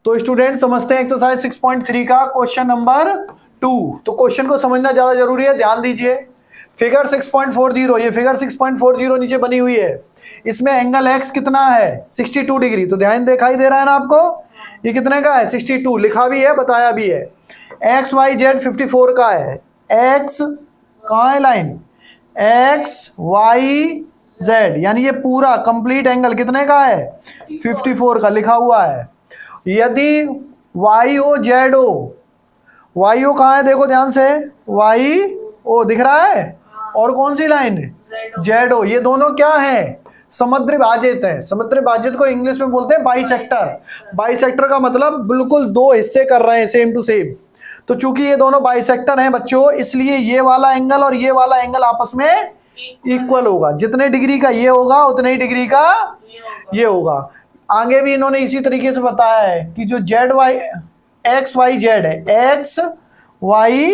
तो स्टूडेंट समझते हैं एक्सरसाइज 6.3 का क्वेश्चन नंबर 2। तो क्वेश्चन को समझना ज्यादा जरूरी है, ध्यान दीजिए। फिगर 6.40, ये फिगर 6.40 नीचे बनी हुई है। इसमें एंगल एक्स कितना है 62 डिग्री। तो ध्यान दिखाई दे रहा है ना आपको, ये कितने का है 62, लिखा भी है बताया भी है। एक्स वाई जेड 54 का है। एक्स कहाँ है लाइन, एक्स वाई जेड, यानी ये पूरा कंप्लीट एंगल कितने का है 54 का लिखा हुआ है। यदि Y O Z O, Y O कहाँ है देखो ध्यान से, वाई ओ दिख रहा है, और कौन सी लाइन जेड ओ, ये दोनों क्या है समद्विभाजित है। समद्विभाजित को इंग्लिश में बोलते हैं बाइसेक्टर। बाइसेक्टर का मतलब बिल्कुल दो हिस्से कर रहे हैं सेम टू सेम। तो चूंकि ये दोनों बाइसेक्टर हैं बच्चों, इसलिए ये वाला एंगल और ये वाला एंगल आपस में इक्वल होगा। जितने डिग्री का ये होगा उतने ही डिग्री का ये होगा। आगे भी इन्होंने इसी तरीके से बताया है कि जो Z Y X Y Z है, एक्स वाई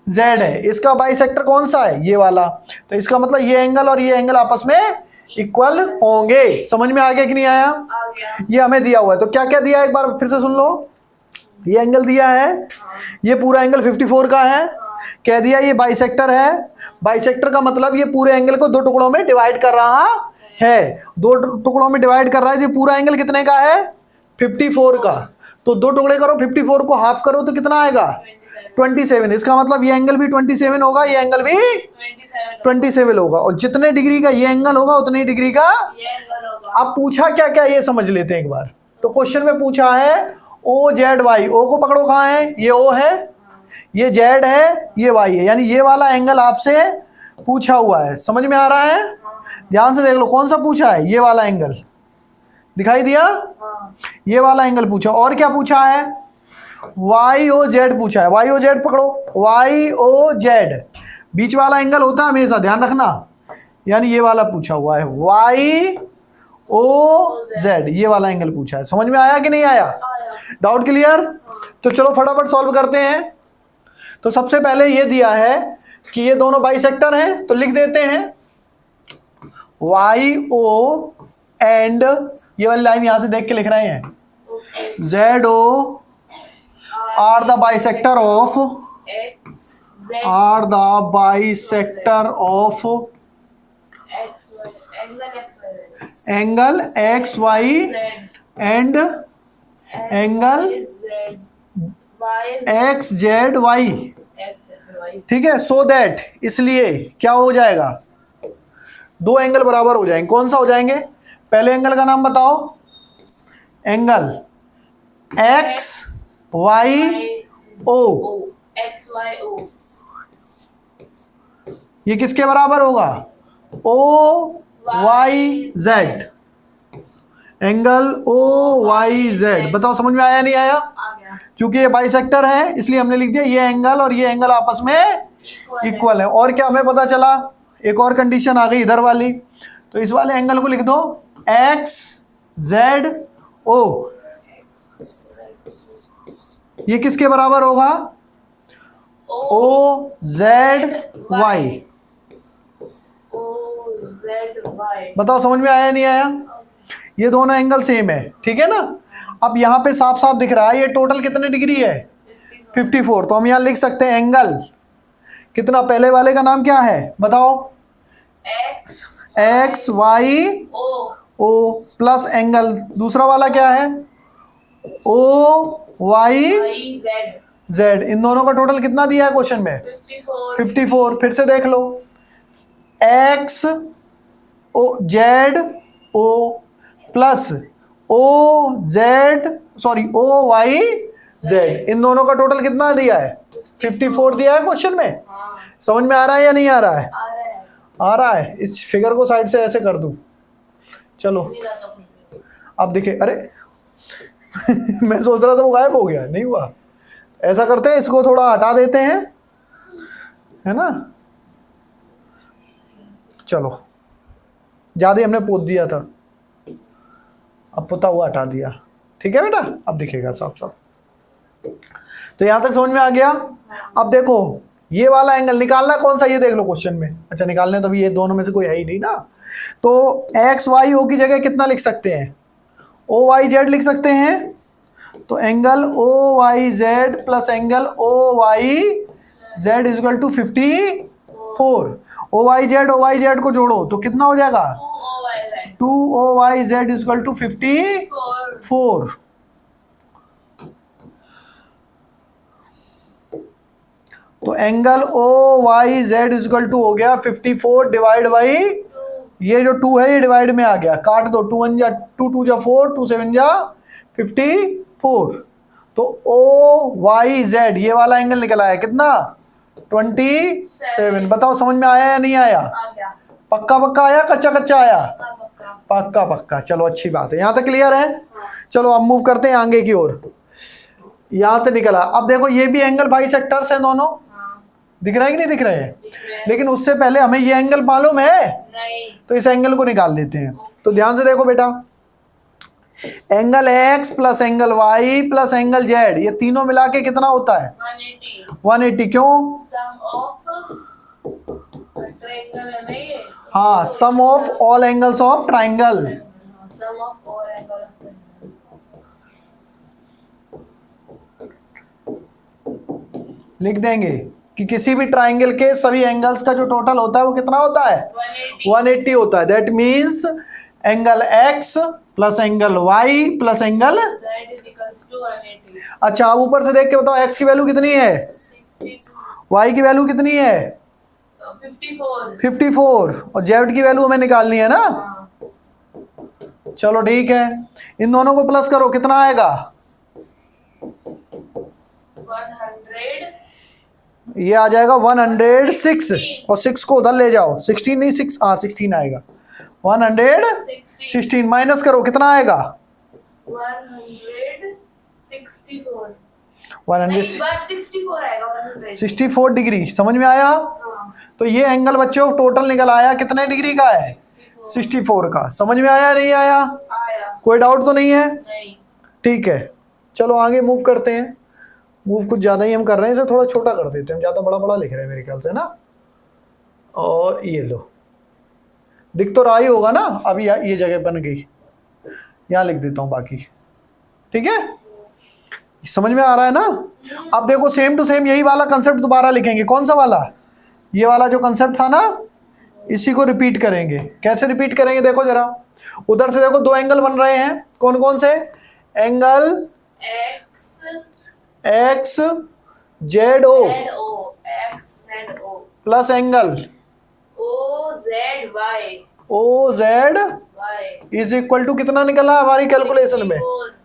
जेड है, इसका बाइसेक्टर कौन सा है ये वाला। तो इसका मतलब ये एंगल और ये एंगल आपस में इक्वल होंगे। समझ में आ गया कि नहीं आया? ये हमें दिया हुआ है। तो क्या क्या दिया है एक बार फिर से सुन लो। ये एंगल दिया है, ये पूरा एंगल 54 का है। कह दिया ये बाइसेक्टर है। बाइसेक्टर का मतलब ये पूरे एंगल को दो टुकड़ों में डिवाइड कर रहा है, दो टुकड़ों में डिवाइड कर रहा है। ये पूरा एंगल कितने का है 54 का। तो दो टुकड़े करो, 54 को हाफ करो तो कितना आएगा 27। इसका मतलब ये एंगल भी 27 होगा, ये एंगल भी 27 होगा, और जितने डिग्री का ये एंगल होगा उतने डिग्री का। अब पूछा क्या क्या ये समझ लेते हैं एक बार। तो क्वेश्चन में पूछा है ओ जेड वाई, ओ को पकड़ो कहाँ है, ये ओ है, ये जेड है, ये वाई है, यानी ये वाला एंगल आपसे पूछा हुआ है। समझ में आ रहा है? ध्यान से देख लो कौन सा पूछा है, ये वाला एंगल दिखाई दिया, ये वाला एंगल पूछा। और क्या पूछा है, वाई ओ जेड पूछा है। वाई ओ जेड पकड़ो, वाई ओ जेड बीच वाला एंगल होता है हमेशा, ध्यान रखना। यानी ये वाला पूछा हुआ है, वाई ओ जेड, ये वाला एंगल पूछा है। समझ में आया कि नहीं आया? Doubt clear? तो चलो फटाफट सॉल्व करते हैं। तो सबसे पहले ये दिया है कि ये दोनों बाइसेक्टर हैं, तो लिख देते हैं वाई ओ एंड, ये वाली लाइन यहां से देख के लिख रहे हैं, Z O are the bisector of, are the bisector of angle X Y and angle X Z Y. ठीक है, सो दैट, इसलिए क्या हो जाएगा, दो एंगल बराबर हो जाएंगे। कौन सा हो जाएंगे, पहले एंगल का नाम बताओ, एंगल एक्स वाई ओ, ये किसके बराबर होगा, O Y Z, angle O Y Z. बताओ समझ में आया नहीं आया? क्योंकि ये बाइसेक्टर है इसलिए हमने लिख दिया ये एंगल और ये एंगल आपस में इक्वल है। और क्या हमें पता चला, एक और कंडीशन आ गई इधर वाली। तो इस वाले एंगल को लिख दो एक्स जेड ओ, ये किसके बराबर होगा, ओ जेड वाई। बताओ समझ में आया नहीं आया? ये दोनों एंगल सेम है, ठीक है ना। अब यहाँ पे साफ साफ दिख रहा है ये टोटल कितने डिग्री है 54। तो हम यहाँ लिख सकते हैं एंगल कितना, पहले वाले का नाम क्या है बताओ, X Y O plus angle दूसरा वाला क्या है, ओ वाई जेड। इन दोनों का टोटल कितना दिया है क्वेश्चन में 54। फिर से देख लो, X O Z O plus O Z, sorry O Y Z, इन दोनों का टोटल कितना दिया है 54 दिया है क्वेश्चन में। समझ में आ रहा है या नहीं आ रहा है? आ रहा है। इस फिगर को साइड से ऐसे कर दूं, चलो अब दिखे। अरे मैं सोच रहा था वो गायब हो गया, नहीं हुआ। ऐसा करते हैं, इसको थोड़ा हटा देते हैं, है ना। चलो ज्यादा हमने पोत दिया था, अब पोता हुआ हटा दिया, ठीक है बेटा, अब दिखेगा साफ साफ। तो यहां तक समझ में आ गया। अब देखो ये वाला एंगल निकालना कौन सा, ये देख लो क्वेश्चन में। अच्छा निकालने तो अभी ये दोनों में से कोई है ही नहीं ना। तो एक्स वाई ओ की जगह कितना लिख सकते हैं, ओ वाई जेड लिख सकते हैं। तो angle O Y Z plus angle O Y Z is equal to 54। O Y Z को जोड़ो तो कितना हो जाएगा? 2OYZ is equal to 54। तो angle O Y Z is equal to हो गया 54 डिवाइड बाई ये जो 2 है ये डिवाइड में आ गया, काट दो, 2 1 जा 2 2 जा 4 2 7 जा 54। तो ओ वाई जेड ये वाला एंगल निकल आया कितना? 27। बताओ समझ में आया या नहीं आया? पक्का पक्का आया, कच्चा कच्चा आया? पक्का पक्का। चलो अच्छी बात है, यहां तक क्लियर है। चलो अब मूव करते हैं आगे की ओर। यहां तक निकला। अब देखो ये भी एंगल बाइसेक्टर्स हैं दोनों, दिख रहा है कि नहीं दिख रहे हैं? लेकिन उससे पहले हमें ये एंगल मालूम है नहीं, तो इस एंगल को निकाल लेते हैं। तो ध्यान से देखो बेटा, angle X plus angle Y plus angle Z ये तीनों मिला के कितना होता है? 180। क्यों? हाँ, sum of all angles of triangle. लिख देंगे कि किसी भी ट्राइंगल के सभी एंगल्स का जो टोटल होता है वो कितना होता है? 180 होता है। That means angle X plus angle Y plus angle अच्छा, अब ऊपर से देख के बताओ एक्स की वैल्यू कितनी है, वाई की वैल्यू कितनी है? 54 और जेड की वैल्यू हमें निकालनी है ना। चलो ठीक है, इन दोनों को प्लस करो, कितना आएगा? 100। ये आ जाएगा 106 और 6 को उधर ले जाओ, 16 नहीं 6, हाँ 16 आएगा। 116 माइनस करो, कितना आएगा? 164 डिग्री। समझ में आया? तो ये एंगल बच्चों टोटल निकल आया कितने डिग्री का है? 64 का। समझ में आया नहीं आया? कोई डाउट तो नहीं है? ठीक है, चलो आगे मूव करते हैं। मूव कुछ ज़्यादा ही हम कर रहे हैं, इसे थोड़ा छोटा कर देते हैं, हम ज़्यादा बड़ा बड़ा लिख रहे हैं मेरे ख्याल से ना। और ये लो, दिख तो रहा ही होगा ना। अब ये जगह बन गई, यहाँ लिख देता हूँ बाकी। ठीक है, समझ में आ रहा है ना? अब देखो सेम टू सेम यही वाला कंसेप्ट दोबारा लिखेंगे। कौन सा वाला? ये वाला जो कंसेप्ट था ना, इसी को रिपीट करेंगे। कैसे रिपीट करेंगे देखो जरा, उधर से देखो दो एंगल बन रहे हैं, कौन कौन से? Angle X Z O plus angle O Z is equal to कितना निकला हमारी कैलकुलेशन में?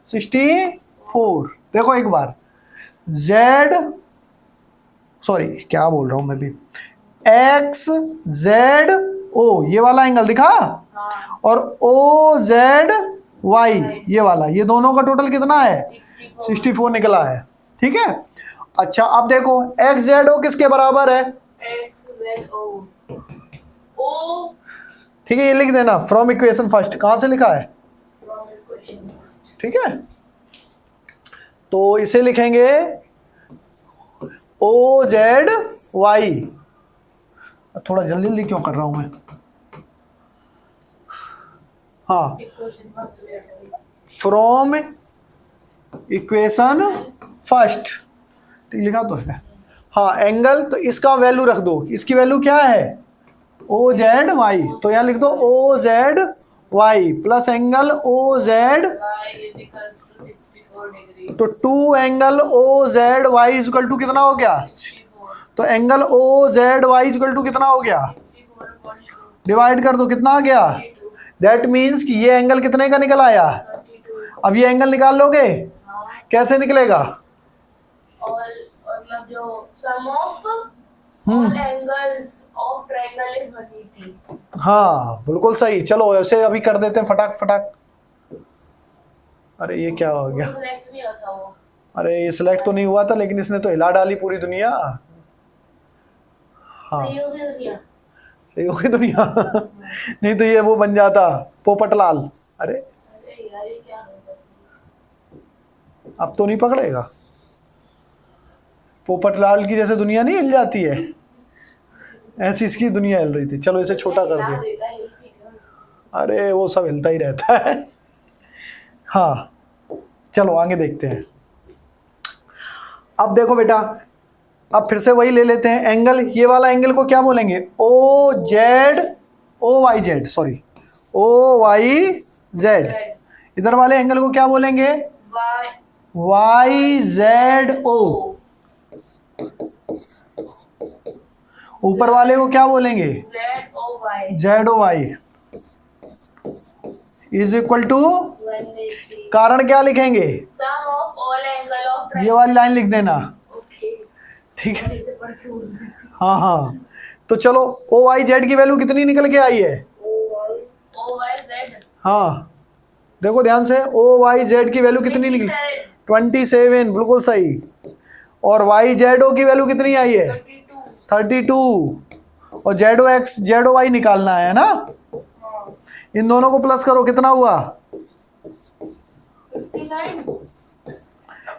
64। देखो एक बार, जेड सॉरी क्या बोल रहा हूं मैं भी, एक्स जेड ओ ये वाला एंगल दिखा, और ओ जेड वाई ये वाला, ये दोनों का टोटल कितना है? 64 निकला है। ठीक है, अच्छा अब देखो एक्स जेड ओ किसके बराबर है? ठीक है, ये लिख देना फ्रॉम इक्वेशन फर्स्ट। कहां से लिखा है? ठीक है, तो इसे लिखेंगे ओ जेड वाई। थोड़ा जल्दी जल्दी क्यों कर रहा हूं मैं? हाँ, फ्रॉम इक्वेशन फर्स्ट, ठीक लिखा तो है। हाँ, एंगल, तो इसका वैल्यू रख दो, इसकी वैल्यू क्या है? O Z Y. तो यहां लिख दो O Z Y plus angle O Z, तो 2 angle O Z Y equal to कितना हो गया? तो angle O Z Y equal to कितना हो गया? डिवाइड कर दो, कितना आ गया? दैट मीन्स कि ये एंगल कितने का निकल आया? अब ये एंगल निकाल लोगे, कैसे निकलेगा? मतलब जो sum of all angles of triangle is 180। हाँ बिल्कुल सही। चलो ऐसे अभी कर देते हैं फटाक फटाक। अरे ये क्या हो गया? सिलेक्ट नहीं होता वो। अरे ये सिलेक्ट तो नहीं हुआ था, लेकिन इसने तो हिला डाली पूरी दुनिया। हाँ सही हो गई दुनिया, सही हो गई दुनिया। नहीं तो ये वो बन जाता पोपटलाल। अरे यार ये क्या है? अब तो नहीं पकड़ेगा। पोपटलाल की जैसे दुनिया नहीं हिल जाती है, ऐसी इसकी दुनिया हिल रही थी। चलो इसे छोटा कर दिया। अरे वो सब हिलता ही रहता है। हाँ चलो आगे देखते हैं। अब देखो बेटा, अब फिर से वही ले लेते हैं एंगल, ये वाला एंगल को क्या बोलेंगे, O Y Z, sorry O Y Z. इधर वाले एंगल को क्या बोलेंगे, Y वाई जेड ओ। ऊपर वाले को क्या बोलेंगे, ZOY Z O Y is equal to, 180 कारण क्या लिखेंगे, sum of all angle of ये वाली लाइन लिख देना, okay ठीक है। इसे पढ़ के बोल रही थी। हाँ हाँ, तो चलो ओ वाई जेड की वैल्यू कितनी निकल के आई है, OYZ हाँ देखो ध्यान से, ओ वाई जेड की वैल्यू कितनी निकली, 27, बिल्कुल सही। और वाई जेड ओ की वैल्यू कितनी आई है, 32। और Z O X Z O Y निकालना है ना, इन दोनों को प्लस करो, कितना हुआ, 59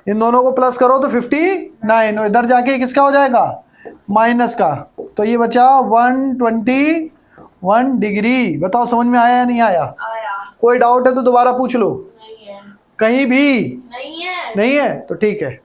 इन दोनों को प्लस करो तो 59, और इधर जाके किसका हो जाएगा, माइनस का, तो ये बचा 121 डिग्री। बताओ समझ में आया या नहीं आया, आया कोई डाउट है तो दोबारा पूछ लो, नहीं है कहीं भी नहीं है नहीं है तो ठीक है।